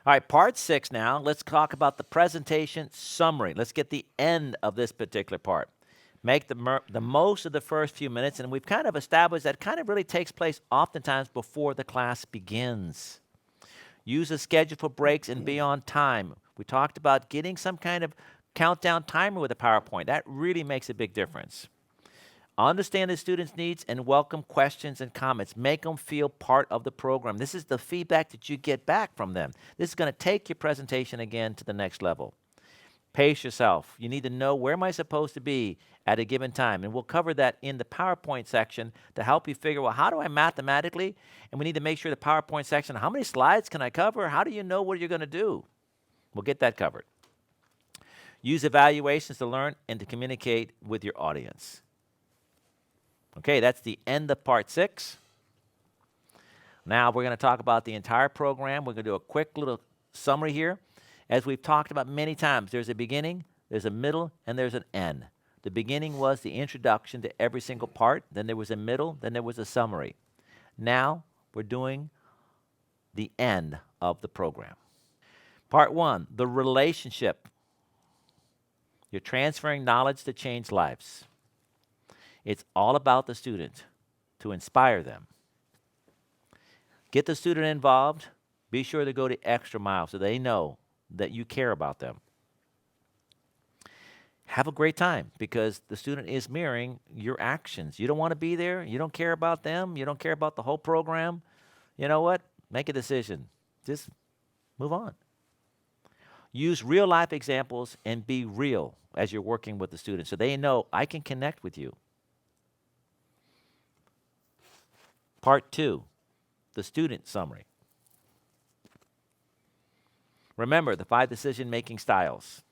All right, part 6 now. Let's talk about the presentation summary. Let's get the end of this particular part. Make the most of the first few minutes, and we've kind of established that kind of really takes place oftentimes before the class begins. Use a schedule for breaks and be on time. We talked about getting some kind of countdown timer with a PowerPoint. That really makes a big difference. Understand the students' needs and welcome questions and comments. Make them feel part of the program. This is the feedback that you get back from them. This is going to take your presentation again to the next level. Pace yourself. You need to know where am I supposed to be at a given time. And we'll cover that in the PowerPoint section to help you figure, well, how do I mathematically? And we need to make sure the PowerPoint section, how many slides can I cover? How do you know what you're going to do? We'll get that covered. Use evaluations to learn and to communicate with your audience. Okay, that's the end of part 6. Now we're going to talk about the entire program. We're going to do a quick little summary here. As we've talked about many times, there's a beginning, there's a middle, and there's an end. The beginning was the introduction to every single part. Then there was a middle, then there was a summary. Now we're doing the end of the program. Part 1, the relationship. You're transferring knowledge to change lives. It's all about the student, to inspire them. Get the student involved. Be sure to go the extra mile so they know that you care about them. Have a great time because the student is mirroring your actions. You don't want to be there. You don't care about them. You don't care about the whole program. You know what? Make a decision. Just move on. Use real-life examples and be real as you're working with the student so they know I can connect with you. Part 2, the student summary. Remember the 5 decision-making styles.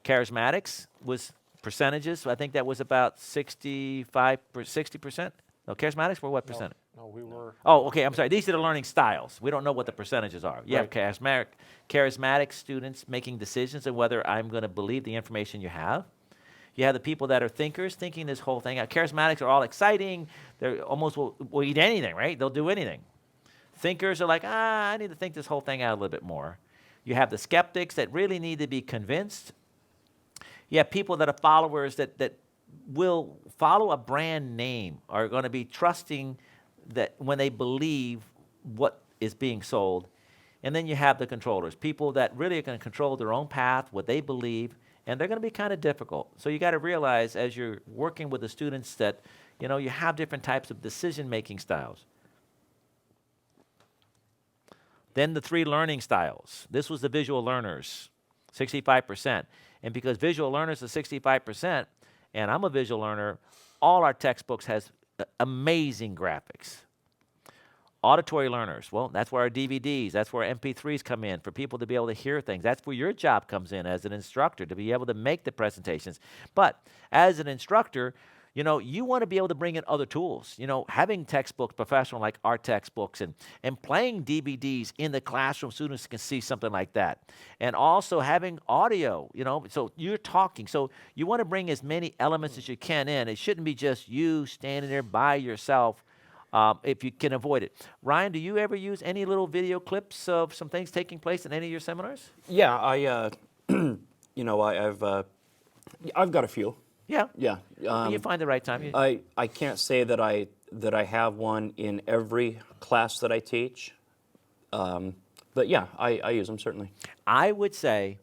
Charismatics was percentages. So I think that was about 60%. No, charismatics were what percent? No, we were. Oh, okay, I'm sorry. These are the learning styles. We don't know what the percentages are. You have charismatic students making decisions on whether I'm going to believe the information you have. You have the people that are thinkers, thinking this whole thing out. Charismatics are all exciting. They almost will eat anything, right? They'll do anything. Thinkers are like, I need to think this whole thing out a little bit more. You have the skeptics that really need to be convinced. You have people that are followers that will follow a brand name, are going to be trusting that when they believe what is being sold. And then you have the controllers, people that really are going to control their own path, what they believe, and they're going to be kind of difficult. So you got to realize as you're working with the students that, you know, you have different types of decision-making styles. Then the 3 learning styles. This was the visual learners, 65%. And because visual learners are 65%, and I'm a visual learner, all our textbooks has amazing graphics. Auditory learners, well, that's where our DVDs, that's where MP3s come in for people to be able to hear things. That's where your job comes in as an instructor, to be able to make the presentations. But as an instructor, you know, you want to be able to bring in other tools. You know, having textbooks, professional like our textbooks, and playing DVDs in the classroom, students can see something like that. And also having audio, you know, so you're talking. So you want to bring as many elements as you can in. It shouldn't be just you standing there by yourself. If you can avoid it. Ryan, do you ever use any little video clips of some things taking place in any of your seminars? Yeah, you know, I've got a few. Yeah. Yeah. You find the right time. I can't say that I have one in every class that I teach, but yeah, I use them certainly. I would say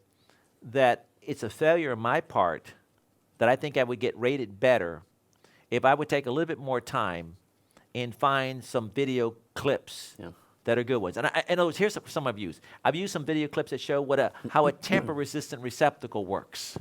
that it's a failure on my part that I think I would get rated better if I would take a little bit more time and find some video clips that are good ones. And I know here's some I've used. I've used some video clips that show how a tamper-resistant receptacle works.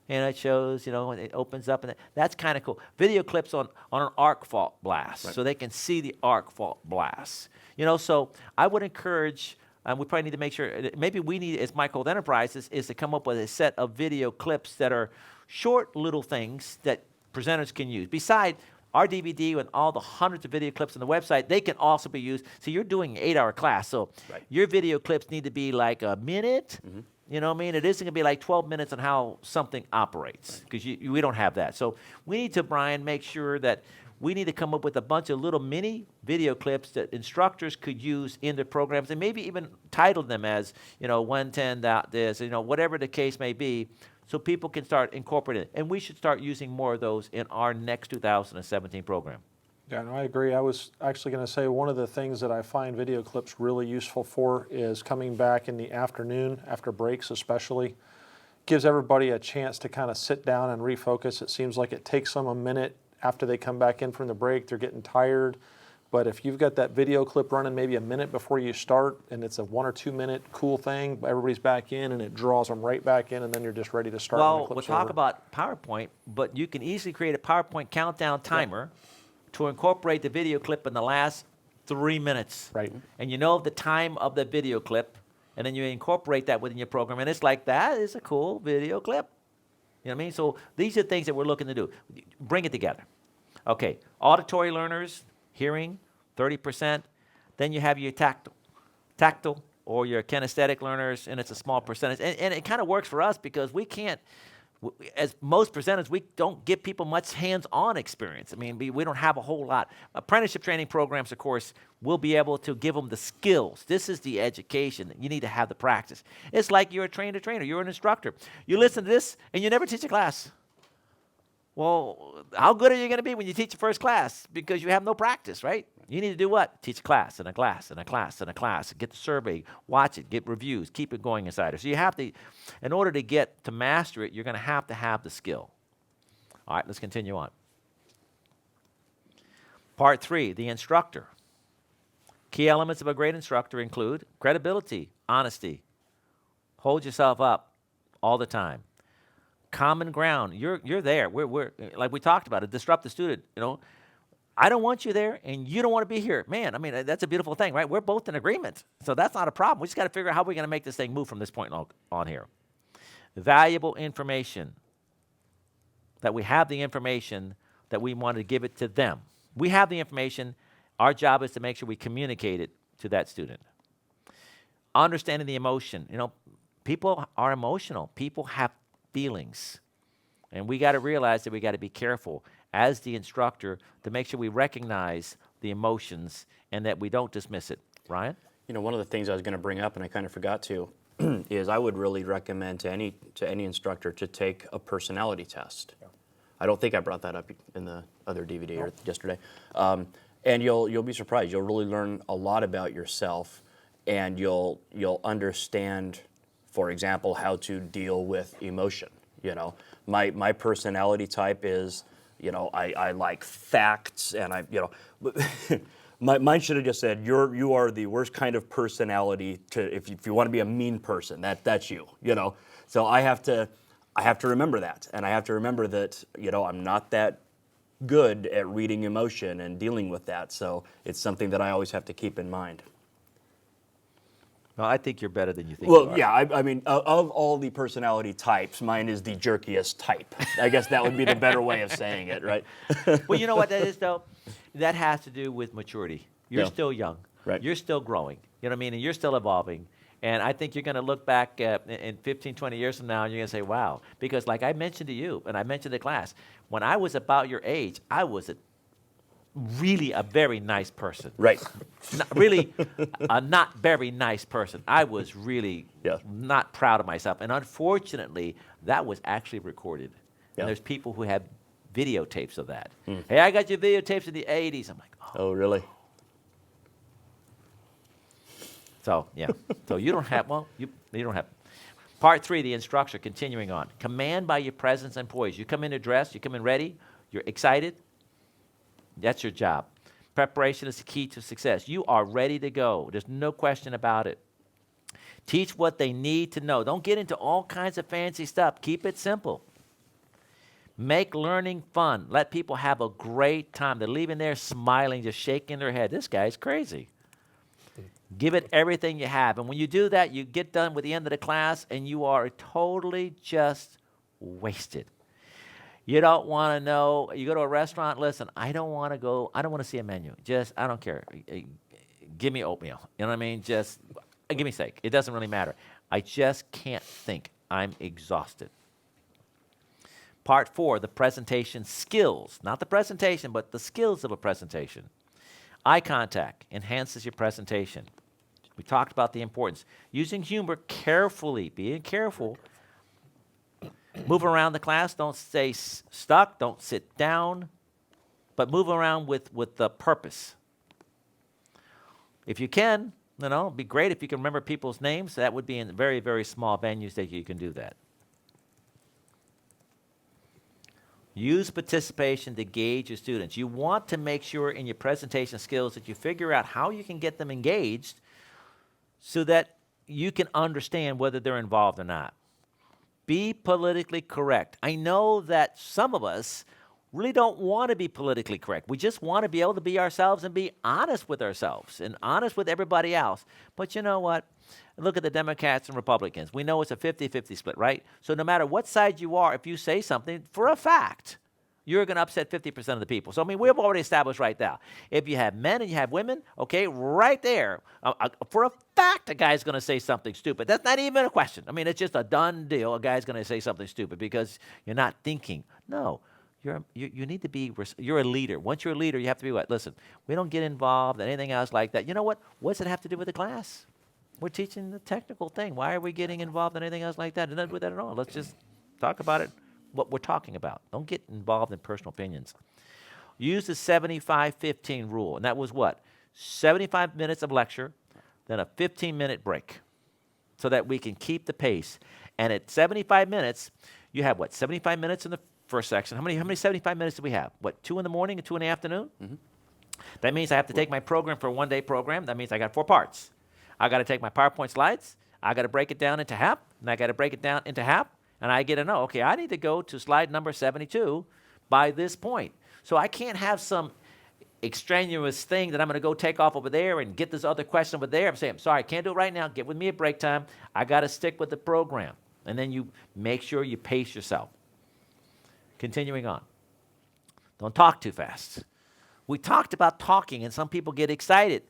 And it shows, you know, it opens up, and that's kind of cool. Video clips on an arc fault blast, so they can see the arc fault blast. You know, so I would encourage, we probably need to make sure, maybe we need, as Mike Holt Enterprises, is to come up with a set of video clips that are short little things that presenters can use. Besides our DVD and all the hundreds of video clips on the website, they can also be used. So you're doing an 8-hour class, so your video clips need to be like a minute. Mm-hmm. You know what I mean? It isn't going to be like 12 minutes on how something operates because we don't have that. So we need to, Brian, make sure that we need to come up with a bunch of little mini video clips that instructors could use in their programs, and maybe even title them as, 110 this, whatever the case may be, so people can start incorporating it. And we should start using more of those in our next 2017 program. Yeah, no, I agree. I was actually going to say one of the things that I find video clips really useful for is coming back in the afternoon, after breaks especially. Gives everybody a chance to kind of sit down and refocus. It seems like it takes them a minute after they come back in from the break. They're getting tired. But if you've got that video clip running maybe a minute before you start, and it's a 1 or 2 minute cool thing, everybody's back in and it draws them right back in, and then you're just ready to start. Well, we'll talk about PowerPoint, but you can easily create a PowerPoint countdown timer to incorporate the video clip in the last 3 minutes. Right. And you know the time of the video clip, and then you incorporate that within your program, and it's like, that is a cool video clip. You know what I mean? So these are things that we're looking to do. Bring it together. Okay, auditory learners, hearing, 30%. Then you have your tactile or your kinesthetic learners, and it's a small percentage. And it kind of works for us because we can't, as most presenters, we don't give people much hands-on experience. I mean, we don't have a whole lot. Apprenticeship training programs, of course, will be able to give them the skills. This is the education. You need to have the practice. It's like you're a trainer, you're an instructor. You listen to this, and you never teach a class. Well, how good are you going to be when you teach your first class? Because you have no practice, right? You need to do what? Teach a class and a class and a class and a class. Get the survey, watch it, get reviews, keep it going inside it. So you have to, in order to get to master it, you're going to have the skill. All right, let's continue on. Part 3, the instructor. Key elements of a great instructor include credibility, honesty, hold yourself up all the time. Common ground. You're there. We're like we talked about it. Disrupt the student. I don't want you there, and you don't want to be here. Man, I mean, that's a beautiful thing, right? We're both in agreement, so that's not a problem. We just got to figure out how we're going to make this thing move from this point on here. Valuable information. That we have the information that we want to give it to them. We have the information. Our job is to make sure we communicate it to that student. Understanding the emotion. People are emotional. People have feelings. And we got to realize that we got to be careful as the instructor to make sure we recognize the emotions and that we don't dismiss it. Ryan? One of the things I was going to bring up, and I kind of forgot to, is I would really recommend to any instructor to take a personality test. Yeah. I don't think I brought that up in the other DVD or yesterday. And you'll be surprised. You'll really learn a lot about yourself, and you'll understand, for example, how to deal with emotion. My personality type is, I like facts, and mine should have just said, you are the worst kind of personality if you want to be a mean person. That's you. So I have to remember that, and I have to remember that I'm not that good at reading emotion and dealing with that. So it's something that I always have to keep in mind. Well, I think you're better than you think you are. Well, yeah, I mean, of all the personality types, mine is the jerkiest type. I guess that would be the better way of saying it, right? Well, you know what that is, though? That has to do with maturity. You're still young. Right. You're still growing. You know what I mean? And you're still evolving. And I think you're going to look back in 15, 20 years from now, and you're going to say, wow. Because like I mentioned to you, and I mentioned to class, when I was about your age, I was really a very nice person. Right. Really a not very nice person. I was really not proud of myself. And unfortunately, that was actually recorded. Yeah. And there's people who have videotapes of that. Hey, I got your videotapes in the 80s. I'm like, Oh, really? So, yeah. So you don't have, you don't have. Part 3, the instructor, continuing on. Command by your presence and poise. You come in dressed, you come in ready, you're excited. That's your job. Preparation is the key to success. You are ready to go. There's no question about it. Teach what they need to know. Don't get into all kinds of fancy stuff. Keep it simple. Make learning fun. Let people have a great time. They're leaving there smiling, just shaking their head. This guy's crazy. Give it everything you have. And when you do that, you get done with the end of the class, and you are totally just wasted. You don't want to know. You go to a restaurant, listen, I don't want to see a menu. I don't care. Give me oatmeal. You know what I mean? Just give me steak. It doesn't really matter. I just can't think. I'm exhausted. Part 4, the presentation skills. Not the presentation, but the skills of a presentation. Eye contact enhances your presentation. We talked about the importance. Using humor carefully, being careful. Move around the class, don't stay stuck, don't sit down, but move around with the purpose. If you can, it'd be great if you can remember people's names. That would be in very, very small venues that you can do that. Use participation to gauge your students. You want to make sure in your presentation skills that you figure out how you can get them engaged so that you can understand whether they're involved or not. Be politically correct. I know that some of us really don't want to be politically correct. We just want to be able to be ourselves and be honest with ourselves and honest with everybody else. But you know what? Look at the Democrats and Republicans. We know it's a 50-50 split, right? So no matter what side you are, if you say something, for a fact, you're going to upset 50% of the people. So, we've already established right now. If you have men and you have women, okay, right there, for a fact, a guy's going to say something stupid. That's not even a question. It's just a done deal. A guy's going to say something stupid because you're not thinking. No, you need to be, you're a leader. Once you're a leader, you have to be what? Listen, we don't get involved in anything else like that. You know what? What does it have to do with the class? We're teaching the technical thing. Why are we getting involved in anything else like that? Nothing with that at all. Let's just talk about it, what we're talking about. Don't get involved in personal opinions. Use the 75-15 rule, and that was what? 75 minutes of lecture, then a 15-minute break, so that we can keep the pace. And at 75 minutes, you have what? 75 minutes in the first section. How many 75 minutes do we have? What, 2 in the morning and 2 in the afternoon? Mm-hmm. That means I have to take my program for a one-day program. That means I got 4 parts. I got to take my PowerPoint slides. I got to break it down into half, and I got to break it down into half, and I get to know, okay, I need to go to slide number 72 by this point. So I can't have some extraneous thing that I'm going to go take off over there and get this other question over there. I'm saying, I'm sorry, I can't do it right now. Get with me at break time. I got to stick with the program. And then you make sure you pace yourself. Continuing on. Don't talk too fast. We talked about talking, and some people get excited.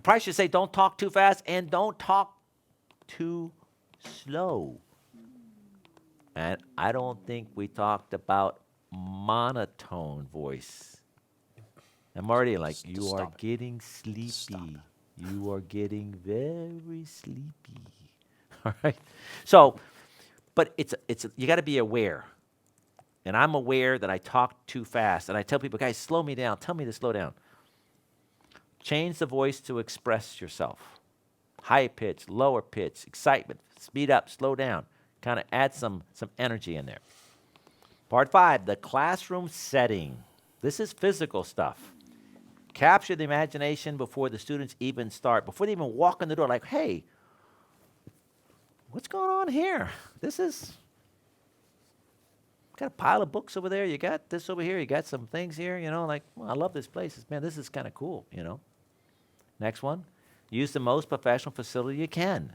Probably should say don't talk too fast and don't talk too slow. And I don't think we talked about monotone voice. I'm already like, you are getting sleepy. Stop. You are getting very sleepy. All right? So, but you got to be aware. And I'm aware that I talk too fast. And I tell people, guys, slow me down. Tell me to slow down. Change the voice to express yourself. High pitch, lower pitch, excitement, speed up, slow down. Kind of add some energy in there. Part 5, the classroom setting. This is physical stuff. Capture the imagination before the students even start, before they even walk in the door, like, hey, what's going on here? Got a pile of books over there. You got this over here. You got some things here, I love this place. Man, this is kind of cool, Next one, use the most professional facility you can.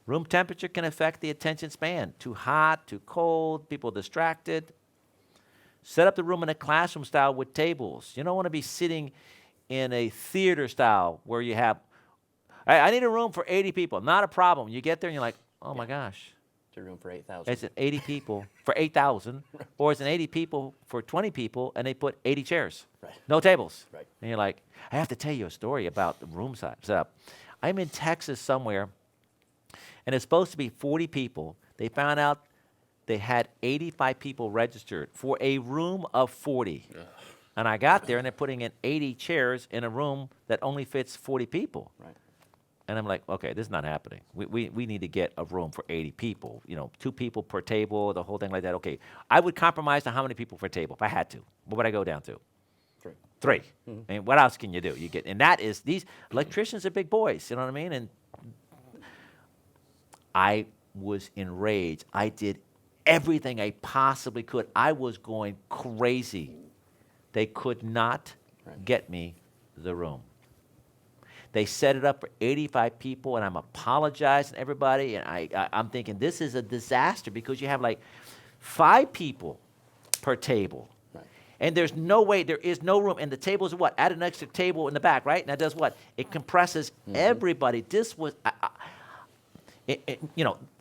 Room temperature can affect the attention span. Too hot, too cold, people distracted. Set up the room in a classroom style with tables. You don't want to be sitting in a theater style where you have, I need a room for 80 people. Not a problem. You get there and you're like, oh my gosh. It's a room for 8,000. It's an 80 people for 8,000, or it's an 80 people for 20 people, and they put 80 chairs. Right. No tables. Right. And you're like, I have to tell you a story about the room setup. I'm in Texas somewhere, and it's supposed to be 40 people. They found out they had 85 people registered for a room of 40. Ugh. And I got there, and they're putting in 80 chairs in a room that only fits 40 people. Right. And I'm like, okay, this is not happening. We need to get a room for 80 people, 2 people per table, the whole thing like that. Okay, I would compromise to how many people per table if I had to. What would I go down to? 3. Mm-hmm. And what else can you do? And that is, these electricians are big boys, you know what I mean? And I was enraged. I did everything I possibly could. I was going crazy. They could not get me the room. They set it up for 85 people, and I'm apologizing to everybody, and I'm thinking this is a disaster because you have like 5 people per table. Right. And there's no way, there is no room, and the tables are what? Add an extra table in the back, right? And that does what? It compresses everybody. This was,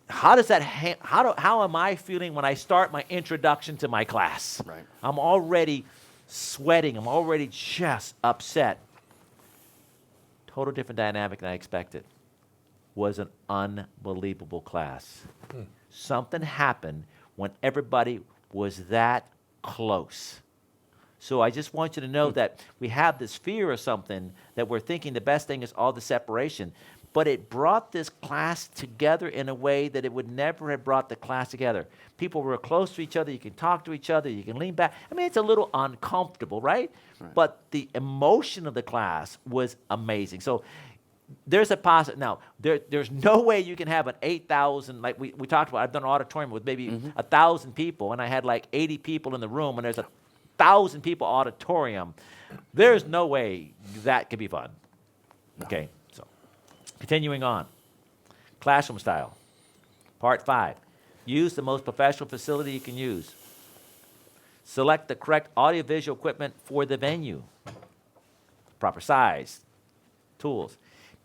how does that, how am I feeling when I start my introduction to my class? Right. I'm already sweating. I'm already just upset. Total different dynamic than I expected. Was an unbelievable class. Something happened when everybody was that close. So I just want you to know that we have this fear of something that we're thinking the best thing is all the separation. But it brought this class together in a way that it would never have brought the class together. People were close to each other. You can talk to each other. You can lean back. I mean, it's a little uncomfortable, right? But the emotion of the class was amazing. So there's a positive. Now, there's no way you can have an 8,000, like we talked about. I've done an auditorium with maybe 1,000 people, and I had like 80 people in the room, and there's 1,000 people auditorium. There's no way that could be fun. Okay, so continuing on. Classroom style. Part 5. Use the most professional facility you can use. Select the correct audiovisual equipment for the venue. Proper size. Tools.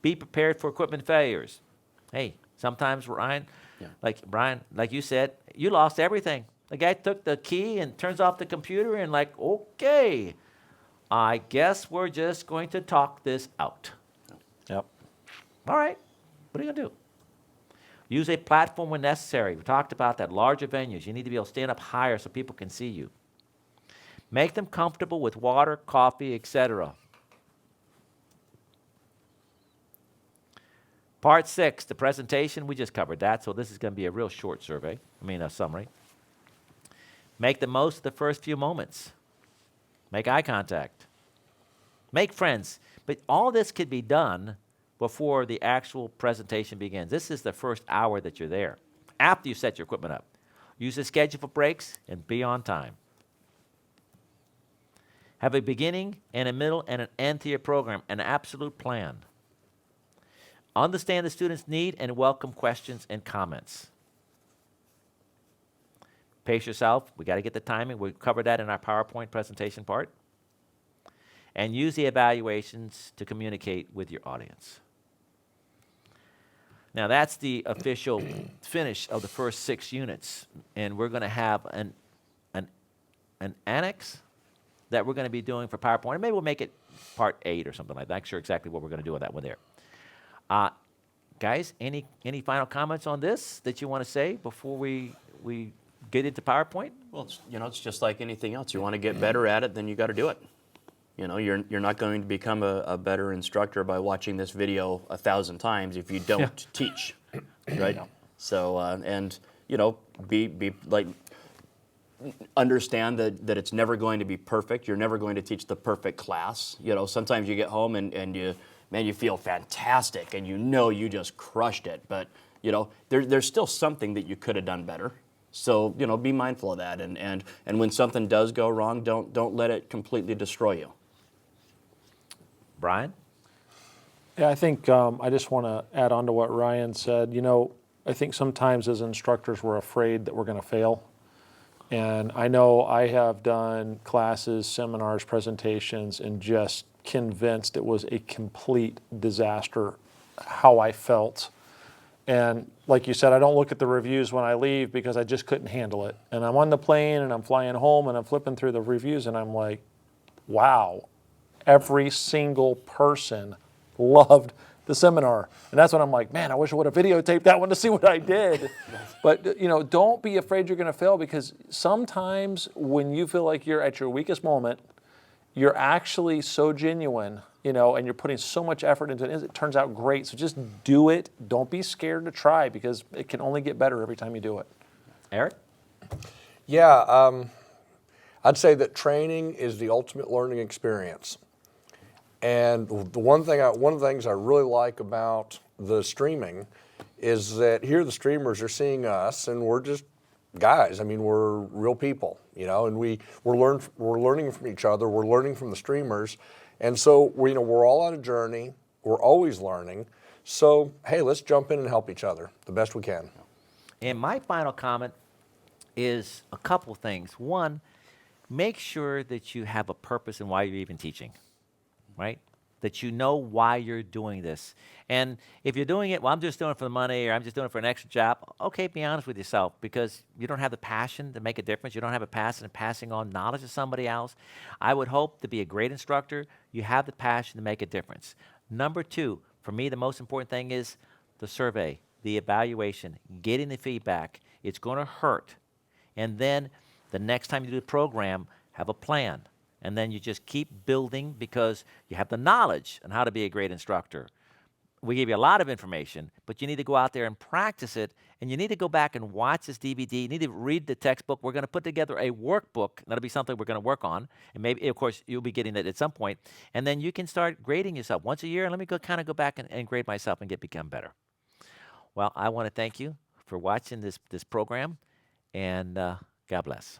Be prepared for equipment failures. Hey, sometimes Brian, like you said, you lost everything. The guy took the key and turns off the computer and like, okay, I guess we're just going to talk this out. Yep. All right, what are you going to do? Use a platform when necessary. We talked about that. Larger venues, you need to be able to stand up higher so people can see you. Make them comfortable with water, coffee, etc. Part 6, the presentation, we just covered that, so this is going to be a real short summary. Make the most of the first few moments. Make eye contact. Make friends. But all this could be done before the actual presentation begins. This is the first hour that you're there, after you set your equipment up. Use a schedule for breaks and be on time. Have a beginning and a middle and an end to your program, an absolute plan. Understand the students' need and welcome questions and comments. Pace yourself. We got to get the timing. We'll cover that in our PowerPoint presentation part. And use the evaluations to communicate with your audience. Now that's the official finish of the first 6 units. And we're going to have an annex that we're going to be doing for PowerPoint. And maybe we'll make it part 8 or something like that. I'm not sure exactly what we're going to do with that one there. Guys, any final comments on this that you want to say before we get into PowerPoint? Well, it's just like anything else. You want to get better at it, then you got to do it. You're not going to become a better instructor by watching this video 1,000 times if you don't teach, right? So be like, understand that it's never going to be perfect. You're never going to teach the perfect class. Sometimes you get home and you feel fantastic and you just crushed it, but there's still something that you could have done better. So be mindful of that, and when something does go wrong, don't let it completely destroy you. Brian? Yeah, I think I just want to add on to what Ryan said. I think sometimes as instructors we're afraid that we're going to fail. And I know I have done classes, seminars, presentations, and just convinced it was a complete disaster how I felt. And like you said, I don't look at the reviews when I leave because I just couldn't handle it. And I'm on the plane and I'm flying home and I'm flipping through the reviews and I'm like, wow, every single person loved the seminar. And that's when I'm like, man, I wish I would have videotaped that one to see what I did. But don't be afraid you're going to fail, because sometimes when you feel like you're at your weakest moment, you're actually so genuine, and you're putting so much effort into it. It turns out great. So just do it. Don't be scared to try, because it can only get better every time you do it. Eric? Yeah, I'd say that training is the ultimate learning experience. And one of the things I really like about the streaming is that here the streamers are seeing us, and we're just guys. I mean, we're real people, and we're learning from each other. We're learning from the streamers, and so we're all on a journey. We're always learning. So hey, let's jump in and help each other the best we can. And my final comment is a couple things. One, make sure that you have a purpose in why you're even teaching, right? that you know why you're doing this. And if you're doing it, well, I'm just doing it for the money or I'm just doing it for an extra job, okay, be honest with yourself because you don't have the passion to make a difference. You don't have a passion in passing on knowledge to somebody else. I would hope to be a great instructor, you have the passion to make a difference. Number two, for me, the most important thing is the survey, the evaluation, getting the feedback. It's going to hurt. And then the next time you do the program, have a plan. And then you just keep building because you have the knowledge on how to be a great instructor. We give you a lot of information, but you need to go out there and practice it, and you need to go back and watch this DVD. You need to read the textbook. We're going to put together a workbook. That'll be something we're going to work on, and maybe, of course, you'll be getting that at some point. And then you can start grading yourself once a year. And let me kind of go back and grade myself and become better. Well, I want to thank you for watching this program, and God bless.